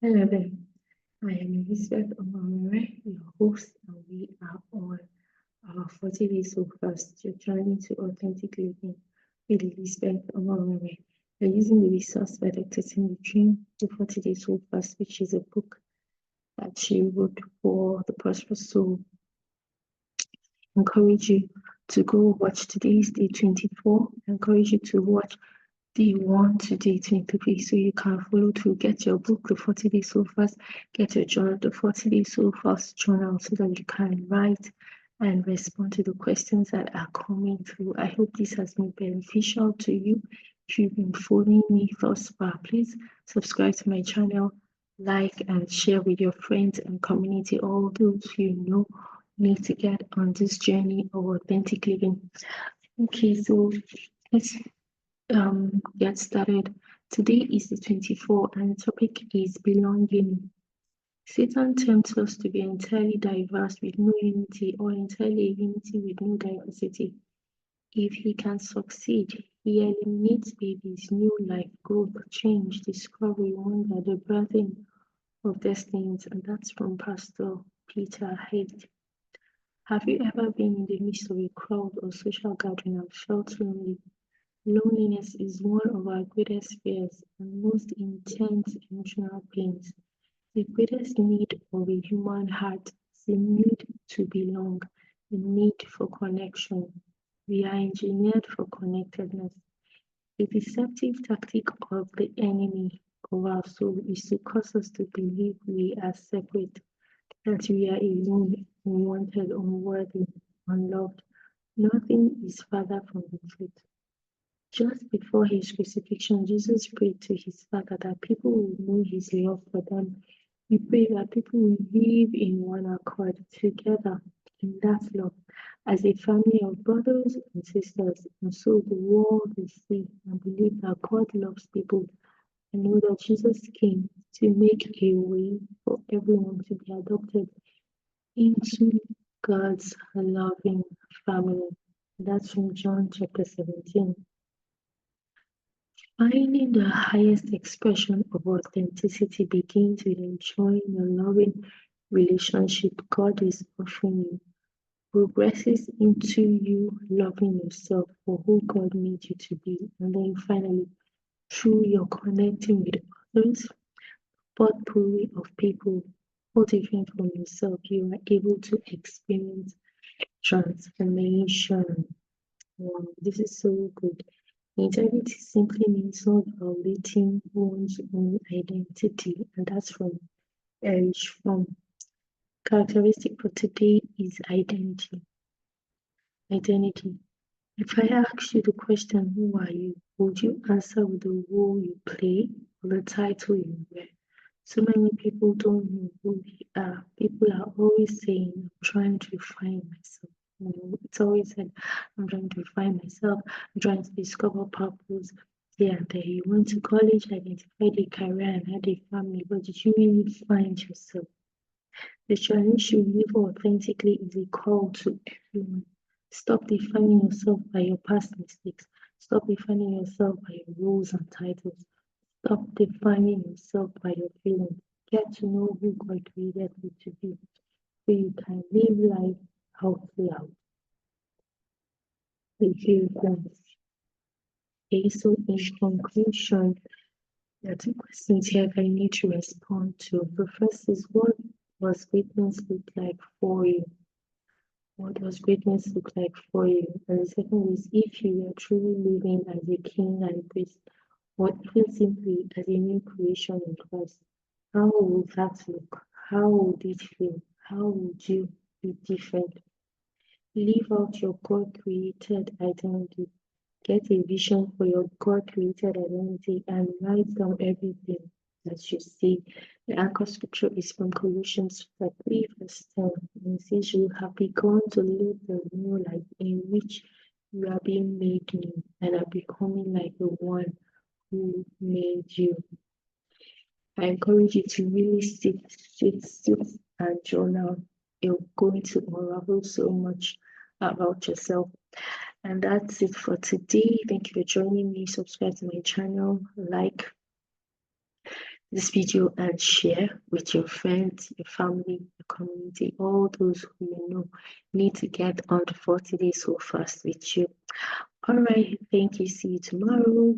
Hello there, I am Elizabeth Omamere, your host, and we are on our 40 days so fast. You're journey to authentic living with Elizabeth Omamere. We're using the resource by Dr. Cindy Dream, the 40 days so fast, which is a book that she wrote for the prosperous soul. I encourage you to go watch today's day 24. I encourage you to watch day 1 to day 23 so you can follow through. Get your book, the 40 days so fast, get your journal, the 40 days so fast journal, so that you can write and respond to the questions that are coming through. I hope this has been beneficial to you. If you've been following me thus far, please subscribe to my channel, like and share with your friends and community, all those you know need to get on this journey of authentic living. Okay, so let's get started. Today is the 24th and the topic is belonging. Satan tempts us to be entirely diverse with no unity, or entirely unity with no diversity. If he can succeed, he eliminates babies, new life, growth, change, discovery, wonder, the birthing of destinies, and that's from Pastor Peter Hiett. Have you ever been in the midst of a crowd or social gathering and felt lonely? Loneliness is one of our greatest fears and most intense emotional pains. The greatest need of a human heart is the need to belong, the need for connection. We are engineered for connectedness. A deceptive tactic of the enemy of our soul is to cause us to believe we are separate, that we are alone, unwanted, unworthy, unloved. Nothing is farther from the truth. Just before his crucifixion, Jesus prayed to his Father that people will know his love for them. We pray that people will live in one accord together in that love as a family of brothers and sisters. And so the world will see and believe that God loves people and know that Jesus came to make a way for everyone to be adopted into God's loving family. That's from John chapter 17. Finding the highest expression of authenticity begins with enjoying a loving relationship God is offering you, progresses into you loving yourself for who God made you to be, and then finally, through your connecting with others, potpourri of people all different from yourself, you are able to experience transformation. Wow, this is so good. Integrity simply means not violating one's own identity, and that's from Erich Fromm. Characteristic for today is identity. If I ask you the question, who are you? Would you answer with the role you play or the title you wear? So many people don't know who they are. People are always saying, I'm trying to find myself. You know, it's always said, I'm trying to find myself, I'm trying to discover purpose. Yeah, there you went to college, identified a career and had a family, but did you really find yourself? The challenge to live authentically is a call to everyone. Stop defining yourself by your past mistakes. Stop defining yourself by your roles and titles. Stop defining yourself by your feelings. Get to know who God created you to be, so you can live life out loud. Okay, so in conclusion, there are two questions here that I need to respond to. The first is, what does greatness look like for you? What does greatness look like for you? And the second is, if you are truly living as a king and priest, or even simply as a new creation in Christ, how would that look? How would it feel? How would you be different? Live out your God-created identity. Get a vision for your God-created identity and write down everything that you see. The anchor scripture is from Colossians 3 verse 10. And it says, you have begun to live the new life in which you are being made new and are becoming like the one who made you. I encourage you to really sit and journal. You're going to unravel so much about yourself. And that's it for today. Thank you for joining me. Subscribe to my channel, like this video and share with your friends, your family, your community, all those who you know need to get on the 40 days so fast with you. All right, thank you. See you tomorrow.